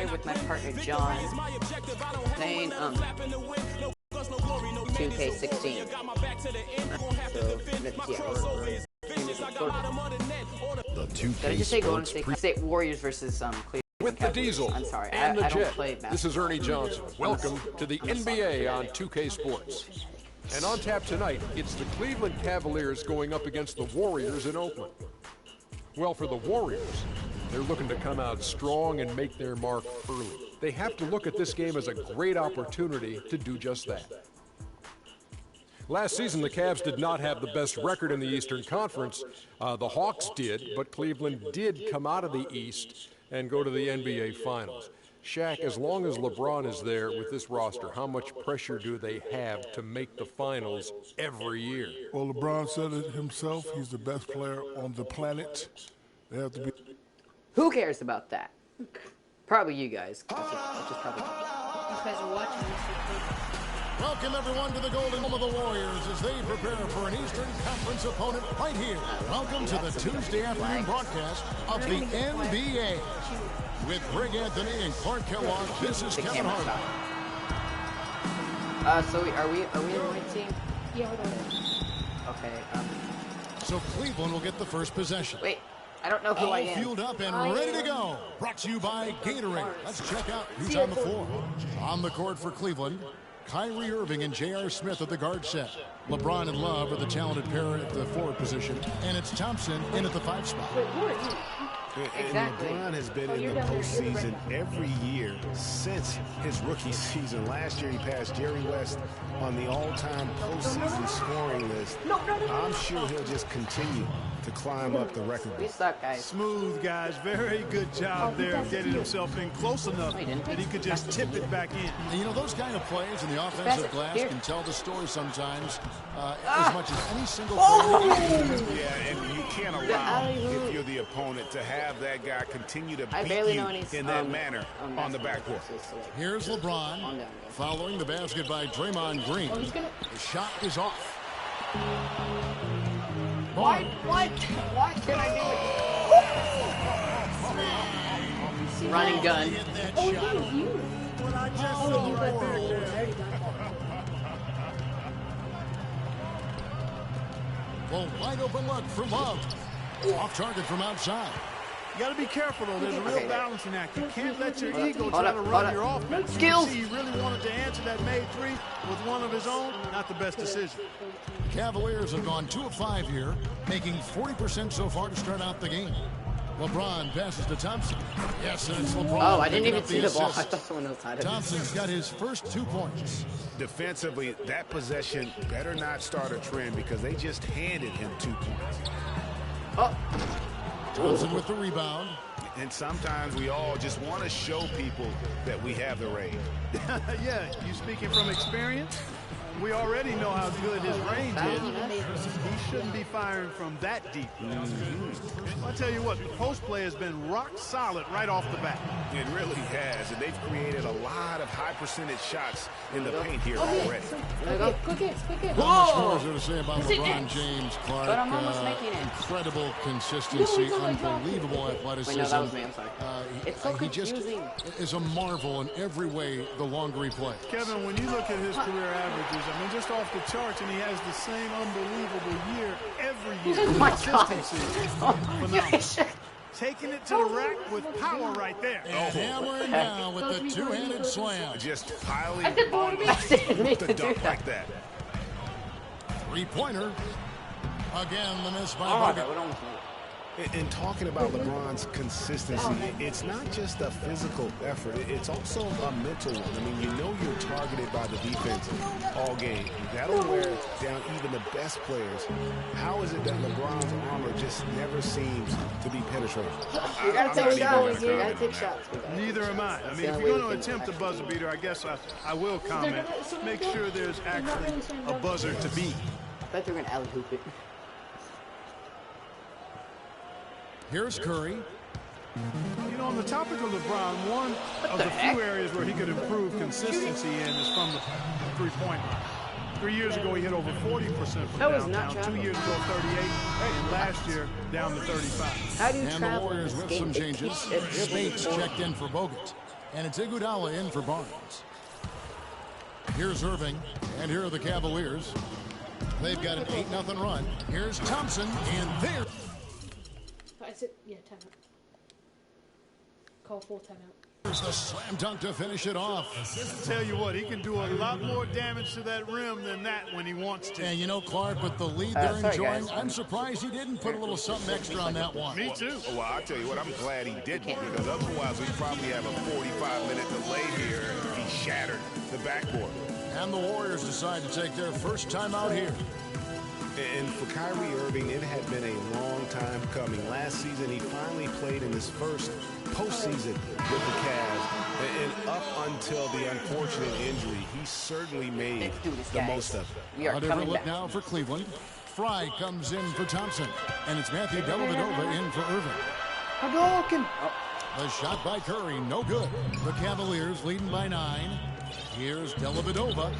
here with my partner John, playing 2K16. The 2K Did I just say Golden Sports State Warriors versus Cleveland with the Cavaliers? Diesel I'm sorry, and the I don't Jet. play basketball. This is Ernie Johnson. Welcome to the NBA on 2K Sports. And on tap tonight, it's the Cleveland Cavaliers going up against the Warriors in Oakland. Well, for the Warriors, they're looking to come out strong and make their mark early. They have to look at this game as a great opportunity to do just that. Last season, the Cavs did not have the best record in the Eastern Conference. The Hawks did, but Cleveland did come out of the East and go to the NBA Finals. Shaq, as long as LeBron is there with this roster, how much pressure do they have to make the finals every year? Well, LeBron said it himself. He's the best player on the planet. They have to be. Who cares about that? Probably you guys. Which is probably You guys are watching this. Welcome, everyone, to the Golden Home of the Warriors as they prepare for an Eastern Conference opponent right here. Welcome to the Tuesday afternoon broadcast of the NBA. With Greg Anthony and Clark Kellogg, this is Kevin Hart. So are we in the right team? Yeah, we're the Okay. So Cleveland will get the first possession. Wait, I don't know who I All am. fueled up and ready to go. Brought to you by Gatorade. Let's check out who's on the floor. On the court for Cleveland, Kyrie Irving and J.R. Smith at the guard set. LeBron and Love are the talented pair at the forward position. And it's Thompson in at the 5 spot. Wait, who are you? Exactly. And LeBron has been in the postseason every year since his rookie season. Last year, he passed Jerry West on the all-time postseason scoring list. I'm sure he'll just continue to climb up the record We book. suck, guys. Smooth, guys. Very good job there getting himself in close enough that he could just tip it back in. And you know, those kind of plays in the offensive glass can tell the story sometimes as much as any single player. Yeah, and you can't allow, if you're the opponent, to have that guy continue to beat you in that manner on the backcourt. Here's LeBron following the basket by Draymond Green. The shot is off. Why can't I do it? Running gun. Oh, yeah, you. Oh, you got there. I already got that. Well, wide open look for Love. Off target from outside. You got to be careful, though. There's a real balancing act. You can't let your ego Hold try up, to hold run up. your offense. Skills. He really wanted to answer that made three with one of his own. Not the best decision. Cavaliers have gone 2 of 5 here, making 40% so far to start out the game. LeBron passes to Thompson. Yes, and it's LeBron. Oh, I didn't picking even up see the ball. I assist. thought someone else had it. Thompson's got his first 2 points. Defensively, that possession better not start a trend because they just handed him 2 points. Oh. Thompson with the rebound. And sometimes we all just want to show people that we have the range. Yeah, you speaking from experience? We already know how good his range is. He shouldn't be firing from that deep. I'll tell you what, the post play has been rock solid right off the bat. It really has, and they've created a lot of high percentage shots in the paint here already. Quick hits. Not much more is there to say about LeBron James, Clark. But I'm almost making it. Incredible consistency, unbelievable athleticism. Wait, no, that was me. I'm sorry. It's so He just confusing. is a marvel in every way the longer he plays. Kevin, when you look at his career averages, I mean, just off the charts, and he has the same unbelievable year every year. Oh my God. Consistency is Oh, phenomenal. Taking it to the rack with power right there. And hammering down with the two-handed slam. Just piling I didn't mean to the do dunk that. like that. Three-pointer. Again, the miss by Oh, Bogut. that would almost make it. And talking about LeBron's consistency, it's not just a physical effort, it's also a mental one. I mean, you know you're targeted by the defense all game. That'll wear down even the best players. How is it that LeBron's armor just never seems to be penetrated? You gotta take shots. You gotta take shots. Neither am I. I mean, if you're going to attempt a buzzer beater, I guess I will comment. Make sure there's actually a buzzer to beat. I thought they were gonna alley hoop it. Here's Curry. You know, on the topic of LeBron, one of the few areas where he could improve consistency in is from the three-point line. 3 years ago, he hit over 40% from That was not downtown. 2 years ago, 38. And last year, down to 35. How do you And the travel Warriors this with game? some changes. Spates checked in for Bogut. And it's Iguodala in for Barnes. Here's Irving, and here are the Cavaliers. They've got an 8-0 run. Here's Thompson, and there. Is it? Yeah, timeout. Call full timeout. Here's the slam dunk to finish it off. Tell you what, he can do a lot more damage to that rim than that when he wants to. And you know, Clark, with the lead they're sorry, enjoying, guys. I'm surprised he didn't put a little something extra on that one. Me too. Well, I tell you what, I'm glad he didn't, because otherwise we probably have a 45-minute delay here. He shattered the backboard. And the Warriors decide to take their first time out here. And for Kyrie Irving, it had been a long time coming. Last season, he finally played in his first postseason with the Cavs. And up until the unfortunate injury, he certainly made the most of it. We are A different coming look back. now for Cleveland. Fry comes in for Thompson. And it's Matthew Dellavedova in for Irving. The shot by Curry, no good. The Cavaliers leading by 9. Here's Dellavedova.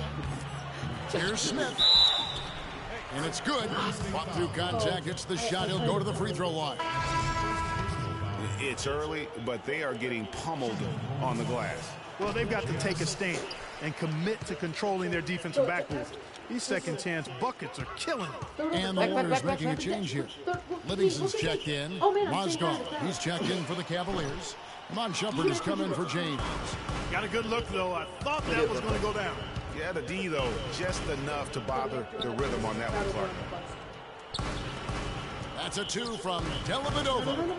Here's Smith. And it's good. Fought through contact. It's the shot. He'll go to the free throw line. It's early, but they are getting pummeled on the glass. Well, they've got to take a stand and commit to controlling their defensive backboard. These second chance buckets are killing them. And the Warriors making a change here. Livingston's checked in. Mozgov, he's checked in for the Cavaliers. Mon Shumpert has come in for James. Got a good look, though. I thought that was going to go down. Yeah, the D, though, just enough to bother the rhythm on that one, Clark. That's a 2 from Dellavedova.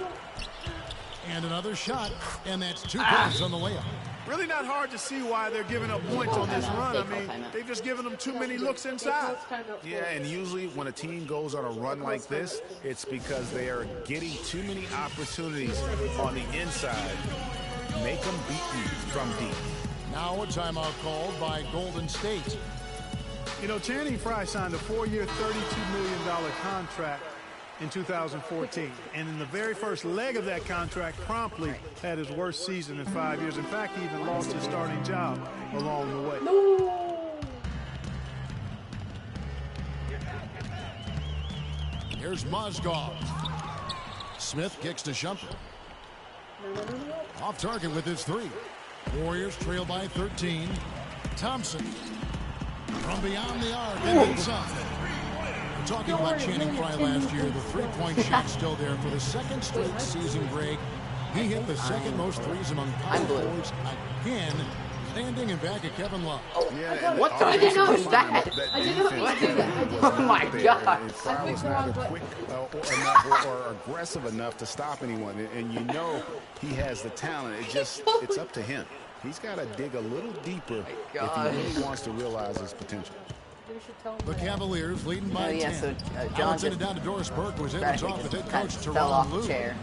And another shot, and that's 2 points on the layup. Really not hard to see why they're giving up points on this run. I mean, they've just given them too many looks inside. Yeah, and usually when a team goes on a run like this, it's because they are getting too many opportunities on the inside. Make them beat you from deep. Now a timeout called by Golden State. You know, Channing Frye signed a 4-year, $32 million contract in 2014. And in the very first leg of that contract, promptly had his worst season in 5 years. In fact, he even lost his starting job along the way. Here's Mozgov. Smith kicks to Shumpert. Off target with his 3. Warriors trail by 13. Thompson from beyond the arc and inside. We're talking about Channing Frye last year. The three-point shot still there for the second straight season, Greg. He hit the second most threes among power forwards again, standing in back of Kevin Love. Yeah, What the heck was that? I didn't know he did that. Oh my God. Frye was not quick enough or aggressive enough to stop anyone. And you know he has the talent. It's up to him. He's got to dig a little deeper if he really wants to realize his potential. The Cavaliers leading by 10. So Now John it's in just it down to Doris Burke, who was able to talk with head coach fell off Teron the Lue. chair.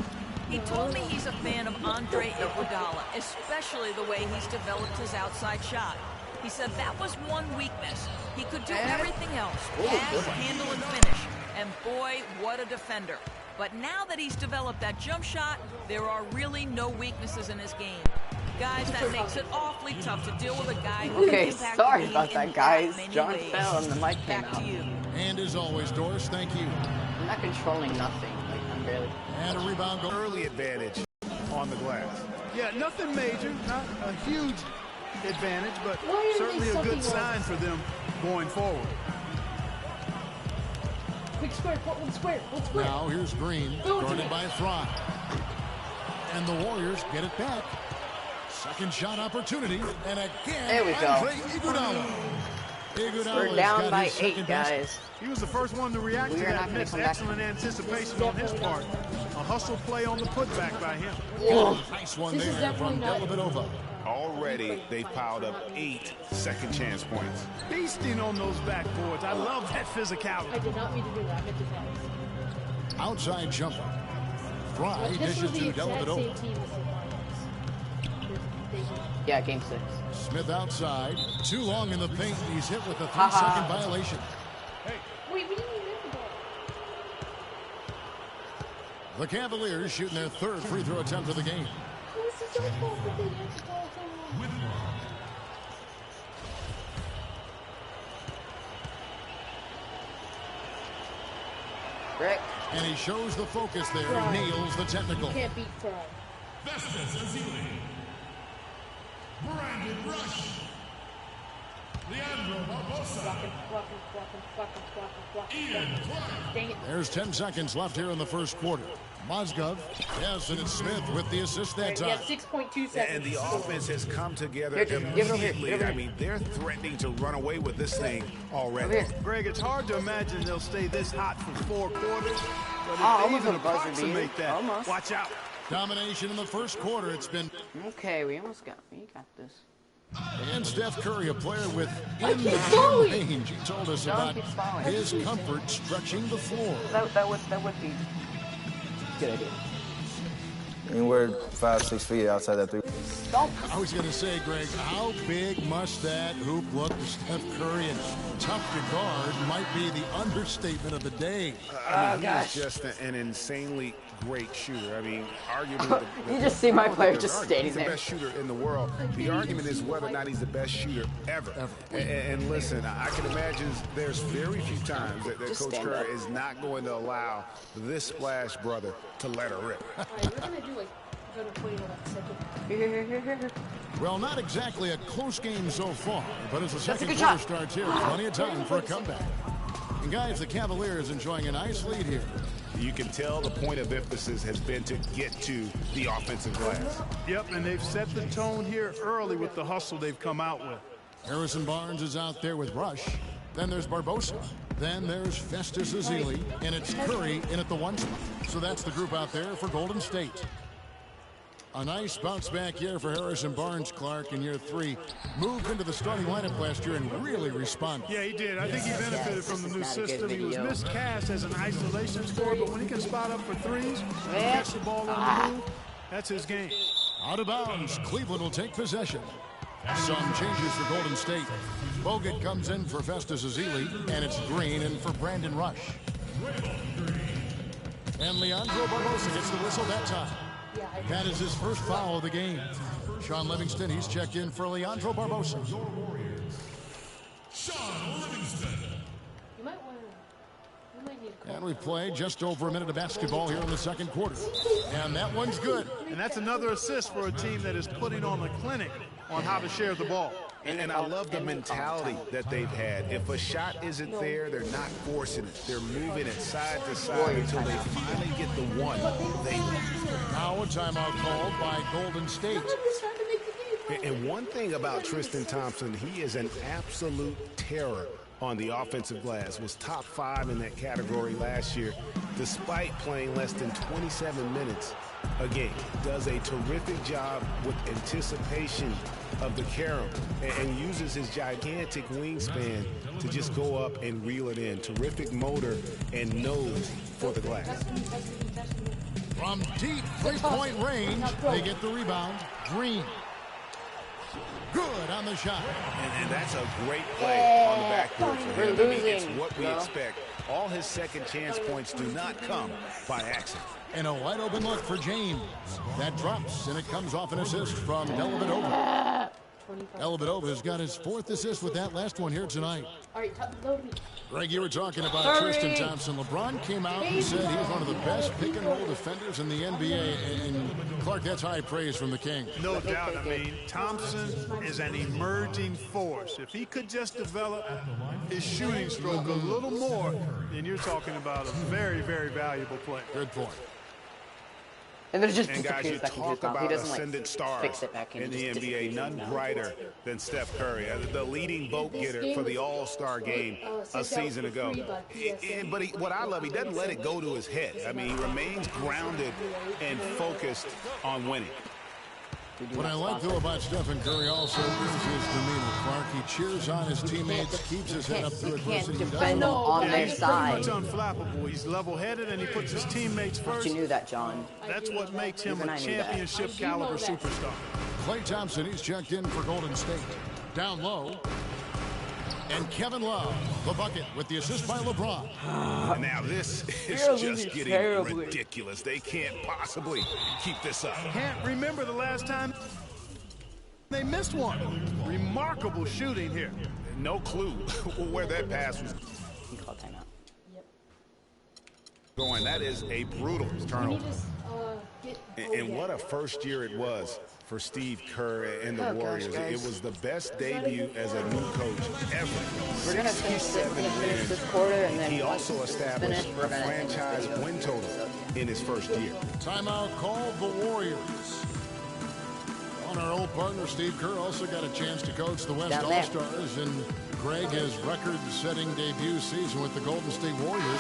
He told me he's a fan of Andre Iguodala, especially the way he's developed his outside shot. He said that was one weakness. He could do everything else, pass, handle, and finish. And boy, what a defender. But now that he's developed that jump shot, there are really no weaknesses in his game. Guys, that makes it awfully tough to deal with a guy who Okay, can impact sorry the game about in that, guys. that many John ways. fell and the mic came Back out. to you. And as always, Doris, thank you. I'm not controlling nothing. Like, I'm barely. And a rebound goal. Early advantage on the glass. Yeah, nothing major, not a huge advantage, but Why are they certainly a sucking good sign for them going forward. Quick square, one square, one square. Now here's Green, guarded by Fry. And the Warriors get it back. Second shot opportunity, and again, There we go. Andre Iguodala. We're down by 8, guys. He was the first one to react to We are not that gonna miss. come back. Excellent anticipation on his part. A hustle play on the putback by him. Nice one This is there from definitely not- Dellavedova. Already, they've piled up 8 second chance points. Feasting on those backboards. I love that I physicality. did not mean to do that. I meant to pass. Outside jumper. Fry This dishes was to the exact same Dellavedova. team as the Lions. Yeah, game 6. Smith outside. Too long in the paint. He's hit with a Ha ha. 3-second violation. Wait, we didn't even hit the ball. The Cavaliers shooting their third free throw attempt of the game. How is this our fault that they hit the ball so long? Rick. And he shows the focus there. Fry. Nails the technical. You can't beat Fry. Dang it. There's 10 seconds left here in the first quarter. Mozgov, yes, and it's Smith with the assist that Yeah, time. 6.2 seconds. And the offense has come together Here, give it over here, immediately. give it over I mean, they're threatening to run away with this thing Over already. here. Greg, it's hard to imagine they'll stay this hot for 4 quarters. But if they almost even a buzzer approximate beater. that, Almost. watch out. Domination in the first quarter. It's been. Okay, we almost got. We got this. And Steph Curry, a player with in the falling. range. He told us John about keeps falling. his comfort stretching the floor. That would be good idea. Anywhere 5-6 feet outside that three. Don't. I was going to say, Greg, how big must that hoop look to Steph Curry? And tough to guard might be the understatement of the day. I mean, gosh. he's just an insanely great shooter. I mean, arguably, You just see my player there's just an argument. standing He's the there. best shooter in the world. The argument is whether or not he's the best shooter ever. And listen, I can imagine there's very few times that Just Coach stand Curry up. is not going to allow this splash brother to let her rip. Alright, we're gonna do like, go to 20 second. Here. Well, not exactly a close game so far, but as the second good quarter shot. starts here, plenty of time for a comeback. And guys, the Cavaliers enjoying a nice lead here. You can tell the point of emphasis has been to get to the offensive glass. Yep, and they've set the tone here early with the hustle they've come out with. Harrison Barnes is out there with Rush. Then there's Barbosa. Then there's Festus Ezeli, and it's Curry in at the 1 spot. So that's the group out there for Golden State. A nice bounce back year for Harrison Barnes, Clark, in year 3. Moved into the starting lineup last year and really responded. Yeah, he did. I think he benefited from the new Not a good system. He was video. miscast as an isolation scorer, but when he can spot up for threes, Yeah. catch the ball on the move, that's his game. Out of bounds, Cleveland will take possession. Some changes for Golden State. Bogut comes in for Festus Ezeli, and it's Green in for Brandon Rush. And Leandro Barbosa gets the whistle that time. That is his first foul of the game. Sean Livingston, he's checked in for Leandro Barbosa. You might want to. You might need to call. And we played just over a minute of basketball here in the second quarter. And that one's good. And that's another assist for a team that is putting on a clinic on how to share the ball. And I love the mentality that they've had. If a shot isn't there, they're not forcing it. They're moving it side to side until they finally get the one they want. Now a timeout called by Golden State. And one thing about Tristan Thompson, he is an absolute terror on the offensive glass. Was top 5 in that category last year, despite playing less than 27 minutes a game. Does a terrific job with anticipation of the carom and uses his gigantic wingspan to just go up and reel it in. Terrific motor and nose for the glass. From deep three-point range, they get the rebound. Green. Good on the shot. And that's a great play on the backboard for him. We're I mean, it's losing, what we bro. expect. All his second chance points do not come by accident. And a wide open look for James. That drops, and it comes off an assist from Dellavedova. Dellavedova has got his 4th assist with that last one here tonight. Alright, load me. Greg, you were talking about Hurry. Tristan Thompson. LeBron came out and said he's one of the best pick-and-roll defenders in the NBA. And Clark, that's high praise from the King. No doubt. I mean, Thompson is an emerging force. If he could just develop his shooting stroke a little more, then you're talking about a very, very valuable player. Good point. And then it just And guys, you disappears back into his talk mouth. He about doesn't ascendant like stars fix it back in the just NBA. disappears None in his mouth. brighter than Steph Curry, the leading vote getter for the All-Star game a season ago. But what I love, he doesn't let it go to his head. I mean, he remains grounded and focused on winning. What I like, though, about Stephen Curry also is his demeanor, Clark. He cheers on his teammates, keeps his head up through He can't adversity. He defend doesn't- them on Yeah, their he's side. pretty much unflappable. He's level-headed and he puts his teammates But first. you knew that, John. That's what makes him Even a I knew that. championship caliber superstar. Klay Thompson, he's checked in for Golden State. Down low. And Kevin Love, the bucket, with the assist by LeBron. And now this is They're just losing getting terribly. ridiculous. They can't possibly keep this up. Can't remember the last time they missed one. Remarkable shooting here. No clue where that pass was He called timeout. going. That is a brutal Can you turnover. just And what a first year it was for Steve Kerr and the Warriors. It was the best debut as a new coach ever. We're gonna finish this quarter, and then he also established a franchise win total in his first year. Timeout called the Warriors. On our old partner, Steve Kerr also got a chance to coach the West All-Stars, and Greg, his record-setting debut season with the Golden State Warriors.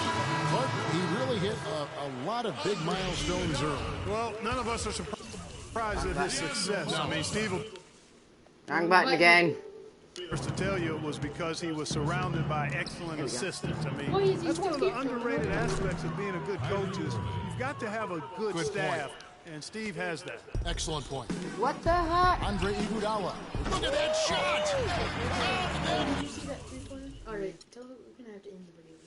But he really hit a lot of big milestones early. Well, none of us are surprised at his success. I mean, Steve will... Wrong button again. First to tell you it was because he was surrounded by excellent assistants. I mean, that's one of the underrated aspects of being a good coach is you've got to have a good staff, and Steve has that. Excellent point. What the heck? Andre Iguodala. Look at that shot! Did you see that three-pointer? Alright, tell her we're gonna have to end the video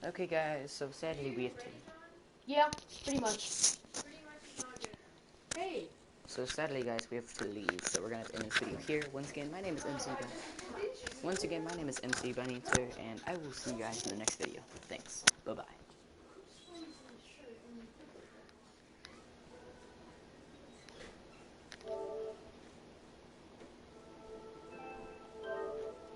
here. Okay, guys, so sadly we have to. Yeah, pretty much. Hey! So sadly, guys, we have to leave. So we're gonna have to end this video here. Once again, my name is MC Bunny. And I will see you guys in the next video. Thanks. Bye-bye.